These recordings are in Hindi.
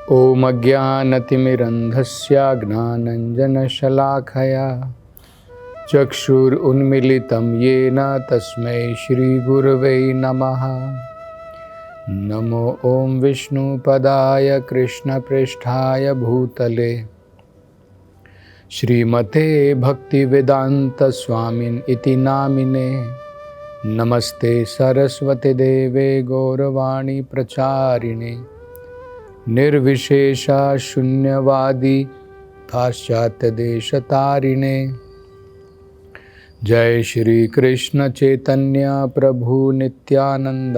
ॐ अज्ञानतिमिरन्धस्य ज्ञानाञ्जनशलाखया चक्षुरुन्मीलितं येन तस्मै श्रीगुरवे नमः। नमो ॐ विष्णुपदाय कृष्णप्रेष्ठाय भूतले श्रीमते भक्तिवेदान्तस्वामिन् इति नामिने। नमस्ते सरस्वती देवे गौरवाणी प्रचारिणे निर्विशेषा शून्यवादी पाश्चात्य देशतारिणे। जय श्री कृष्ण चैतन्य प्रभु नित्यानंद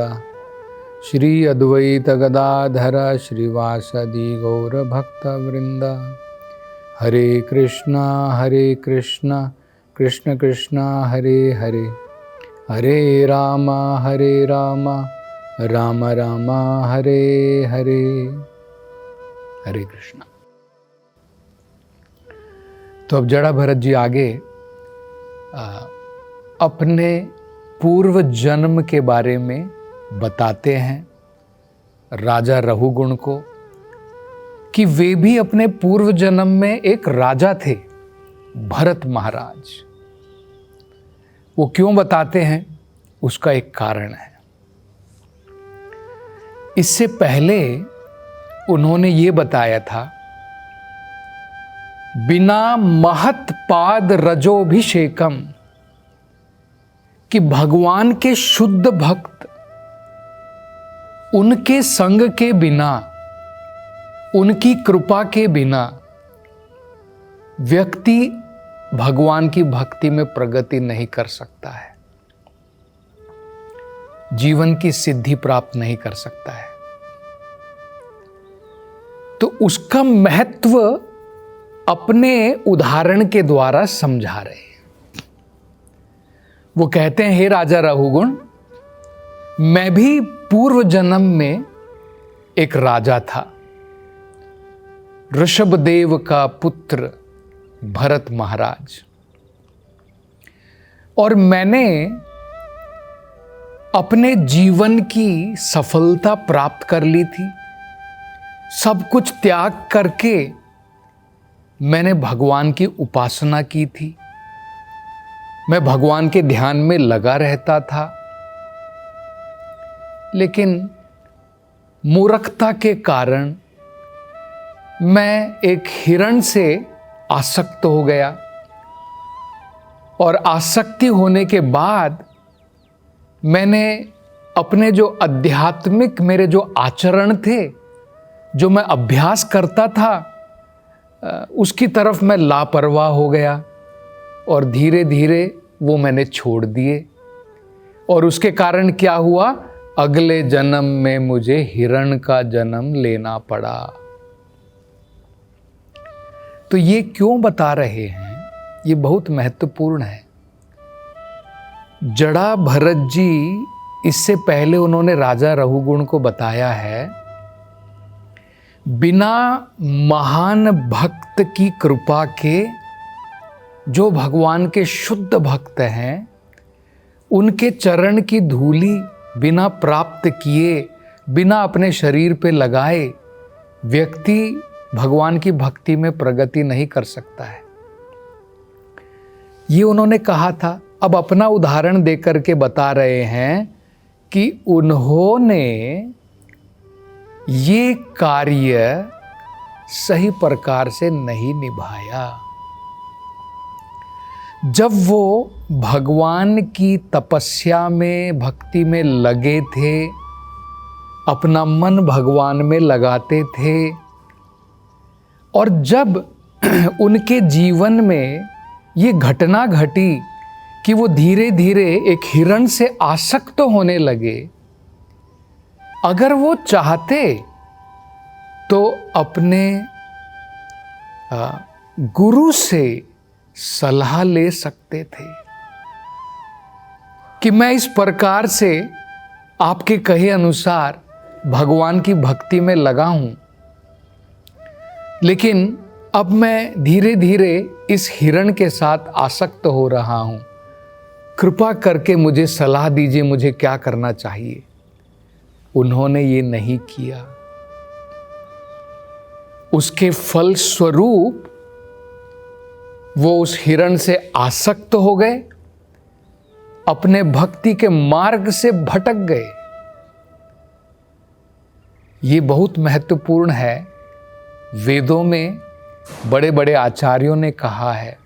श्री अद्वैत गदाधर श्रीवासदि गौर भक्त वृंद। हरे कृष्णा कृष्ण कृष्णा हरे हरे, हरे राम राम राम हरे हरे। हरे कृष्णा। तो अब जड़ा भरत जी आगे अपने पूर्व जन्म के बारे में बताते हैं राजा रहुगुण को, कि वे भी अपने पूर्व जन्म में एक राजा थे, भरत महाराज। वो क्यों बताते हैं, उसका एक कारण है। इससे पहले उन्होंने ये बताया था, बिना महत पाद रजोभिषेकम, कि भगवान के शुद्ध भक्त उनके संग के बिना, उनकी कृपा के बिना व्यक्ति भगवान की भक्ति में प्रगति नहीं कर सकता है, जीवन की सिद्धि प्राप्त नहीं कर सकता है। तो उसका महत्व अपने उदाहरण के द्वारा समझा रहे हैं। वो कहते हैं, हे राजा रहुगुण, मैं भी पूर्व जन्म में एक राजा था, ऋषभदेव का पुत्र भरत महाराज। और मैंने अपने जीवन की सफलता प्राप्त कर ली थी। सब कुछ त्याग करके मैंने भगवान की उपासना की थी। मैं भगवान के ध्यान में लगा रहता था, लेकिन मूर्खता के कारण मैं एक हिरण से आसक्त हो गया। और आसक्ति होने के बाद मैंने अपने जो आध्यात्मिक मेरे जो आचरण थे, जो मैं अभ्यास करता था, उसकी तरफ मैं लापरवाह हो गया और धीरे धीरे वो मैंने छोड़ दिए। और उसके कारण क्या हुआ, अगले जन्म में मुझे हिरण का जन्म लेना पड़ा। तो ये क्यों बता रहे हैं, ये बहुत महत्वपूर्ण है। जड़ा भरत जी, इससे पहले उन्होंने राजा रहुगुण को बताया है, बिना महान भक्त की कृपा के, जो भगवान के शुद्ध भक्त हैं, उनके चरण की धूली बिना प्राप्त किए, बिना अपने शरीर पे लगाए, व्यक्ति भगवान की भक्ति में प्रगति नहीं कर सकता है। ये उन्होंने कहा था। अब अपना उदाहरण देकर के बता रहे हैं कि उन्होंने ये कार्य सही प्रकार से नहीं निभाया। जब वो भगवान की तपस्या में, भक्ति में लगे थे, अपना मन भगवान में लगाते थे, और जब उनके जीवन में ये घटना घटी कि वो धीरे धीरे एक हिरण से आसक्त होने लगे, अगर वो चाहते तो अपने गुरु से सलाह ले सकते थे कि मैं इस प्रकार से आपके कहे अनुसार भगवान की भक्ति में लगा हूं, लेकिन अब मैं धीरे धीरे इस हिरण के साथ आसक्त हो रहा हूं, कृपा करके मुझे सलाह दीजिए, मुझे क्या करना चाहिए। उन्होंने ये नहीं किया। उसके फल स्वरूप वो उस हिरण से आसक्त हो गए, अपने भक्ति के मार्ग से भटक गए। ये बहुत महत्वपूर्ण है। वेदों में बड़े बड़े आचार्यों ने कहा है,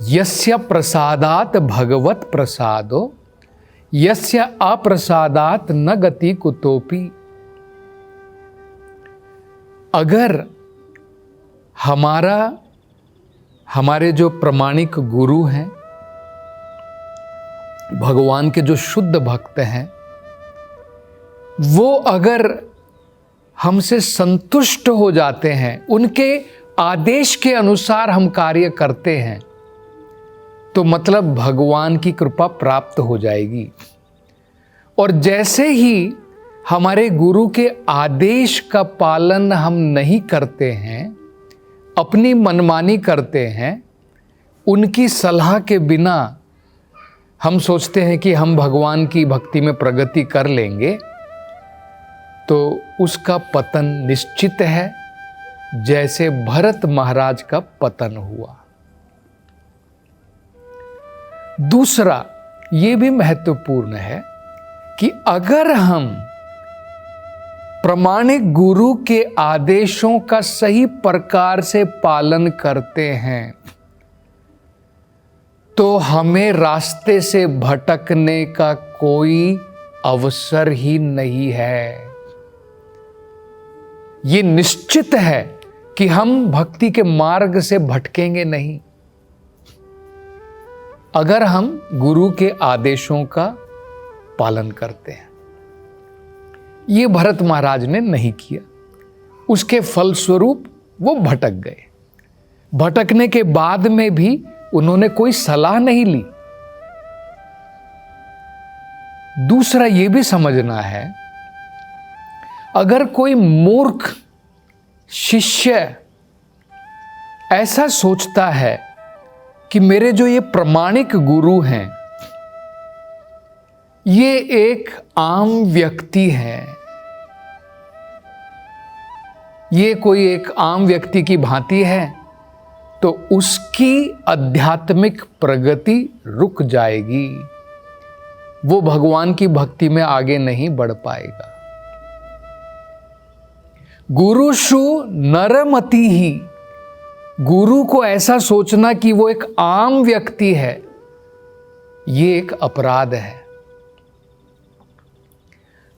यस्य प्रसादात भगवत प्रसादो यस्य अप्रसादात न गति कुतोपि। अगर हमारे जो प्रामाणिक गुरु हैं, भगवान के जो शुद्ध भक्त हैं, वो अगर हमसे संतुष्ट हो जाते हैं, उनके आदेश के अनुसार हम कार्य करते हैं, तो मतलब भगवान की कृपा प्राप्त हो जाएगी। और जैसे ही हमारे गुरु के आदेश का पालन हम नहीं करते हैं, अपनी मनमानी करते हैं, उनकी सलाह के बिना हम सोचते हैं कि हम भगवान की भक्ति में प्रगति कर लेंगे, तो उसका पतन निश्चित है, जैसे भरत महाराज का पतन हुआ। दूसरा ये भी महत्वपूर्ण है कि अगर हम प्रामाणिक गुरु के आदेशों का सही प्रकार से पालन करते हैं, तो हमें रास्ते से भटकने का कोई अवसर ही नहीं है। ये निश्चित है कि हम भक्ति के मार्ग से भटकेंगे नहीं, अगर हम गुरु के आदेशों का पालन करते हैं। ये भरत महाराज ने नहीं किया, उसके फलस्वरूप वो भटक गए। भटकने के बाद में भी उन्होंने कोई सलाह नहीं ली। दूसरा ये भी समझना है, अगर कोई मूर्ख शिष्य ऐसा सोचता है कि मेरे जो ये प्रामाणिक गुरु हैं, ये एक आम व्यक्ति है, ये कोई एक आम व्यक्ति की भांति है, तो उसकी आध्यात्मिक प्रगति रुक जाएगी, वो भगवान की भक्ति में आगे नहीं बढ़ पाएगा। गुरुषु नरमति ही, गुरु को ऐसा सोचना कि वो एक आम व्यक्ति है, ये एक अपराध है।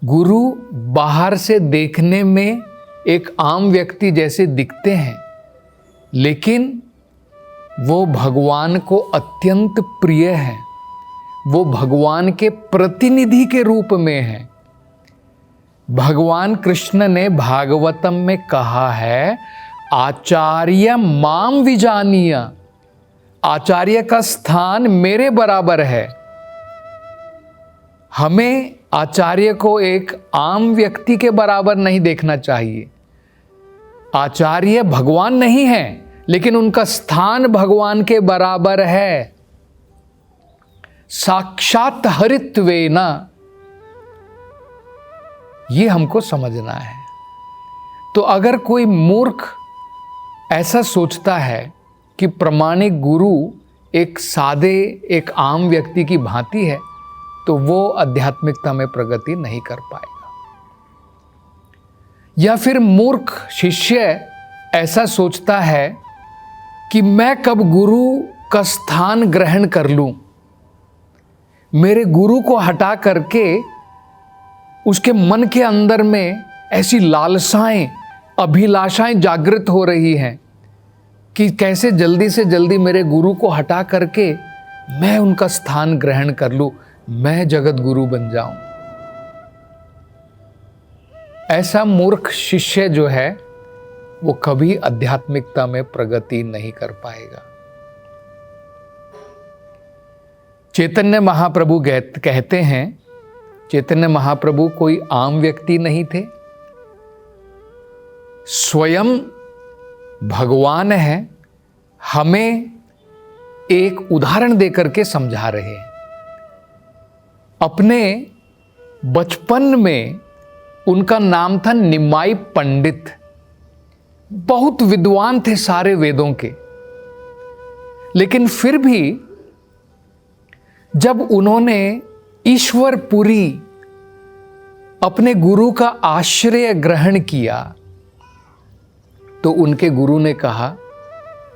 गुरु बाहर से देखने में एक आम व्यक्ति जैसे दिखते हैं, लेकिन वो भगवान को अत्यंत प्रिय है, वो भगवान के प्रतिनिधि के रूप में है। भगवान कृष्ण ने भागवतम में कहा है, आचार्य माम विजानीय, आचार्य का स्थान मेरे बराबर है। हमें आचार्य को एक आम व्यक्ति के बराबर नहीं देखना चाहिए। आचार्य भगवान नहीं है, लेकिन उनका स्थान भगवान के बराबर है। साक्षात हरित्वेन, ये हमको समझना है। तो अगर कोई मूर्ख ऐसा सोचता है कि प्रामाणिक गुरु एक सादे, एक आम व्यक्ति की भांति है, तो वो आध्यात्मिकता में प्रगति नहीं कर पाएगा। या फिर मूर्ख शिष्य ऐसा सोचता है कि मैं कब गुरु का स्थान ग्रहण कर लूं, मेरे गुरु को हटा करके उसके मन के अंदर में ऐसी लालसाएं, अभिलाषाएं जागृत हो रही हैं कि कैसे जल्दी से जल्दी मेरे गुरु को हटा करके मैं उनका स्थान ग्रहण कर लूं, मैं जगत गुरु बन जाऊं। ऐसा मूर्ख शिष्य जो है, वो कभी आध्यात्मिकता में प्रगति नहीं कर पाएगा। चैतन्य महाप्रभु कहते हैं, चैतन्य महाप्रभु कोई आम व्यक्ति नहीं थे, स्वयं भगवान है। हमें एक उदाहरण देकर के समझा रहे हैं। अपने बचपन में उनका नाम था निमाई पंडित। बहुत विद्वान थे सारे वेदों के, लेकिन फिर भी जब उन्होंने ईश्वरपुरी अपने गुरु का आश्रय ग्रहण किया तो उनके गुरु ने कहा,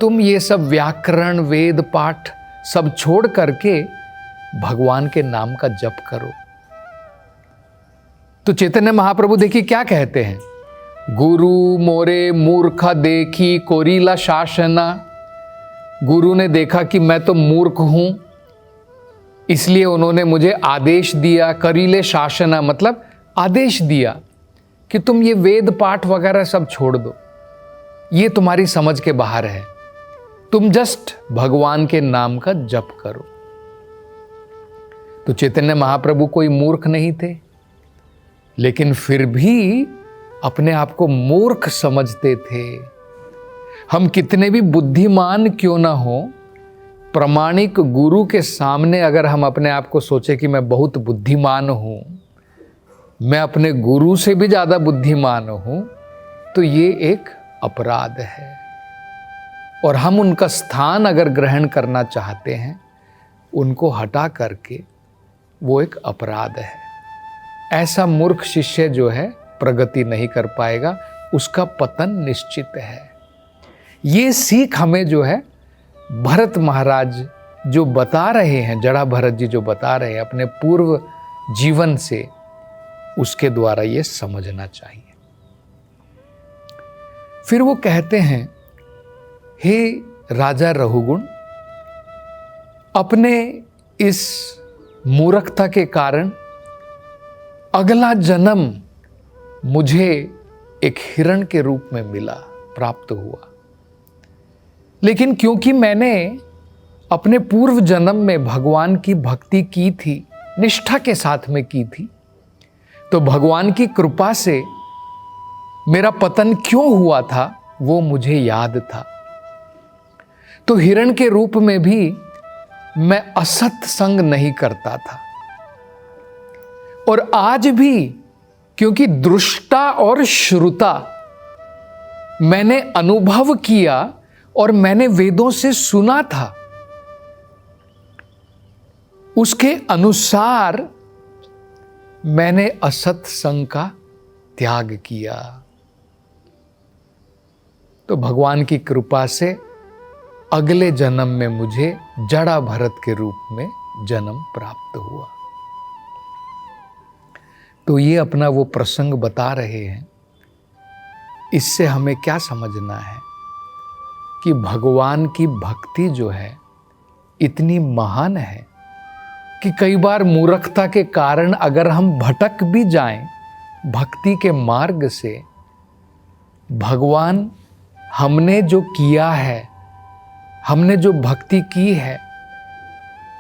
तुम ये सब व्याकरण वेद पाठ सब छोड़ करके भगवान के नाम का जप करो। तो चैतन्य महाप्रभु देखिए क्या कहते हैं, गुरु मोरे मूर्ख देखी कोरीला शासना। गुरु ने देखा कि मैं तो मूर्ख हूं, इसलिए उन्होंने मुझे आदेश दिया, करीले शासना मतलब आदेश दिया कि तुम ये वेद पाठ वगैरह सब छोड़ दो, ये तुम्हारी समझ के बाहर है, तुम जस्ट भगवान के नाम का जप करो। तो चैतन्य महाप्रभु कोई मूर्ख नहीं थे, लेकिन फिर भी अपने आप को मूर्ख समझते थे। हम कितने भी बुद्धिमान क्यों ना हो, प्रामाणिक गुरु के सामने अगर हम अपने आप को सोचे कि मैं बहुत बुद्धिमान हूं, मैं अपने गुरु से भी ज्यादा बुद्धिमान हूं, तो ये एक अपराध है। और हम उनका स्थान अगर ग्रहण करना चाहते हैं, उनको हटा करके, वो एक अपराध है। ऐसा मूर्ख शिष्य जो है प्रगति नहीं कर पाएगा, उसका पतन निश्चित है। ये सीख हमें जो है भरत महाराज जो बता रहे हैं, जड़ा भरत जी जो बता रहे हैं अपने पूर्व जीवन से, उसके द्वारा ये समझना चाहिए। फिर वो कहते हैं, हे राजा रहुगुण, अपने इस मूर्खता के कारण अगला जन्म मुझे एक हिरण के रूप में मिला, प्राप्त हुआ। लेकिन क्योंकि मैंने अपने पूर्व जन्म में भगवान की भक्ति की थी, निष्ठा के साथ में की थी, तो भगवान की कृपा से मेरा पतन क्यों हुआ था वो मुझे याद था। तो हिरण के रूप में भी मैं असत संग नहीं करता था, और आज भी क्योंकि दृष्टा और श्रुता मैंने अनुभव किया और मैंने वेदों से सुना था, उसके अनुसार मैंने असत संग का त्याग किया। तो भगवान की कृपा से अगले जन्म में मुझे जड़ा भरत के रूप में जन्म प्राप्त हुआ। तो ये अपना वो प्रसंग बता रहे हैं। इससे हमें क्या समझना है कि भगवान की भक्ति जो है इतनी महान है कि कई बार मूर्खता के कारण अगर हम भटक भी जाएं भक्ति के मार्ग से, भगवान हमने जो किया है, हमने जो भक्ति की है,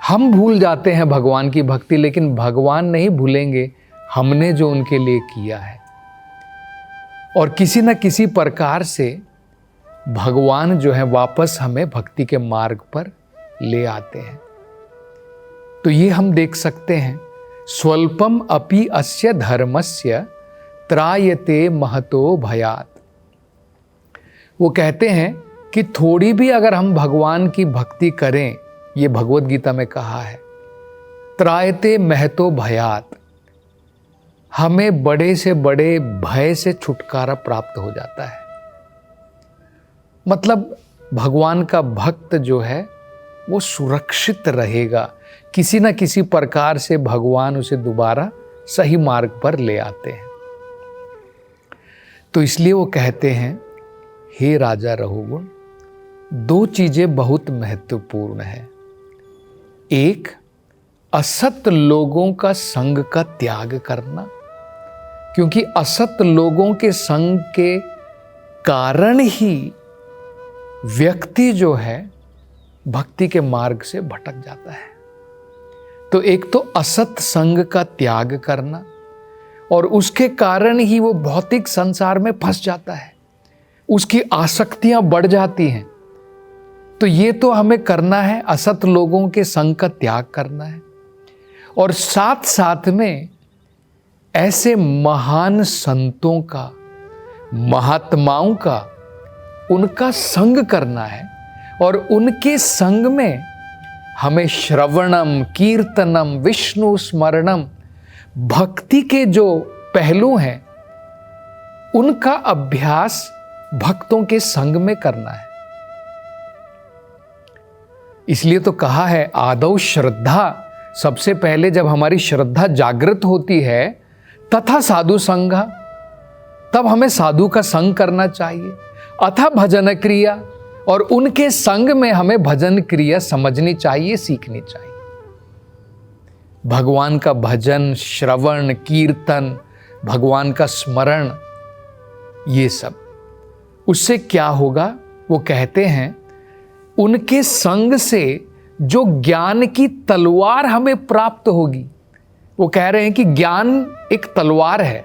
हम भूल जाते हैं भगवान की भक्ति, लेकिन भगवान नहीं भूलेंगे हमने जो उनके लिए किया है। और किसी न किसी प्रकार से भगवान जो है वापस हमें भक्ति के मार्ग पर ले आते हैं। तो ये हम देख सकते हैं, स्वल्पम अपि अस्य धर्मस्य त्रायते महतो भयात्। वो कहते हैं कि थोड़ी भी अगर हम भगवान की भक्ति करें, ये भगवद गीता में कहा है, त्रायते महतो भयात्, हमें बड़े से बड़े भय से छुटकारा प्राप्त हो जाता है। मतलब भगवान का भक्त जो है वो सुरक्षित रहेगा, किसी न किसी प्रकार से भगवान उसे दोबारा सही मार्ग पर ले आते हैं। तो इसलिए वो कहते हैं, हे राजा रहुगुण, दो चीजें बहुत महत्वपूर्ण हैं। एक, असत लोगों का संग का त्याग करना, क्योंकि असत लोगों के संग के कारण ही व्यक्ति जो है भक्ति के मार्ग से भटक जाता है। तो एक तो असत संग का त्याग करना, और उसके कारण ही वो भौतिक संसार में फंस जाता है, उसकी आसक्तियां बढ़ जाती हैं। तो ये तो हमें करना है, असत लोगों के संग का त्याग करना है। और साथ साथ में ऐसे महान संतों का, महात्माओं का उनका संग करना है और उनके संग में हमें श्रवणम, कीर्तनम, विष्णु स्मरणम, भक्ति के जो पहलू हैं उनका अभ्यास भक्तों के संग में करना है। इसलिए तो कहा है आदौ श्रद्धा, सबसे पहले जब हमारी श्रद्धा जागृत होती है तथा साधु संगा, तब हमें साधु का संग करना चाहिए। अथा भजन क्रिया, और उनके संग में हमें भजन क्रिया समझनी चाहिए, सीखनी चाहिए। भगवान का भजन, श्रवण, कीर्तन, भगवान का स्मरण, ये सब, उससे क्या होगा? वो कहते हैं उनके संग से जो ज्ञान की तलवार हमें प्राप्त होगी। वो कह रहे हैं कि ज्ञान एक तलवार है,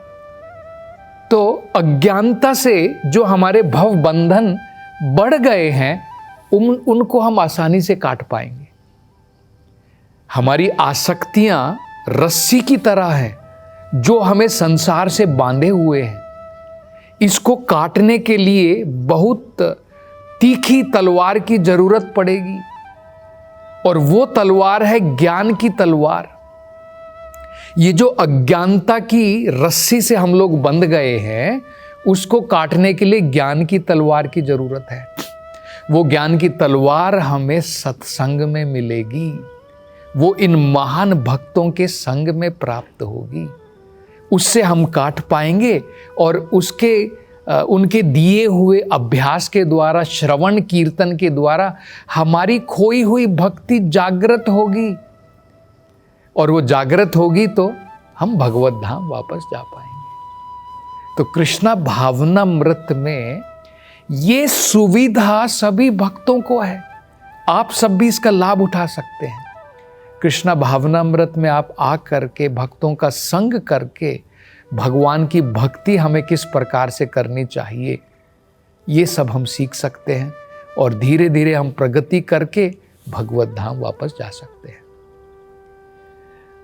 तो अज्ञानता से जो हमारे भव बंधन बढ़ गए हैं उनको हम आसानी से काट पाएंगे। हमारी आसक्तियां रस्सी की तरह हैं जो हमें संसार से बांधे हुए हैं। इसको काटने के लिए बहुत तीखी तलवार की जरूरत पड़ेगी, और वो तलवार है ज्ञान की तलवार। ये जो अज्ञानता की रस्सी से हम लोग बंध गए हैं, उसको काटने के लिए ज्ञान की तलवार की जरूरत है। वो ज्ञान की तलवार हमें सत्संग में मिलेगी, वो इन महान भक्तों के संग में प्राप्त होगी। उससे हम काट पाएंगे और उनके दिए हुए अभ्यास के द्वारा, श्रवण कीर्तन के द्वारा हमारी खोई हुई भक्ति जागृत होगी, और वो जागृत होगी तो हम भगवत धाम वापस जा पाएंगे। तो कृष्णा भावनामृत में ये सुविधा सभी भक्तों को है। आप सब भी इसका लाभ उठा सकते हैं। कृष्णा भावनामृत में आप आकर के भक्तों का संग करके भगवान की भक्ति हमें किस प्रकार से करनी चाहिए, ये सब हम सीख सकते हैं, और धीरे धीरे हम प्रगति करके भगवत धाम वापस जा सकते हैं।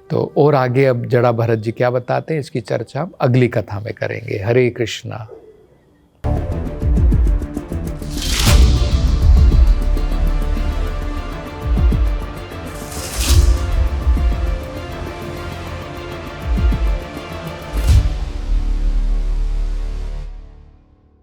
तो और आगे अब जड़ा भरत जी क्या बताते हैं, इसकी चर्चा हम अगली कथा में करेंगे। हरे कृष्णा।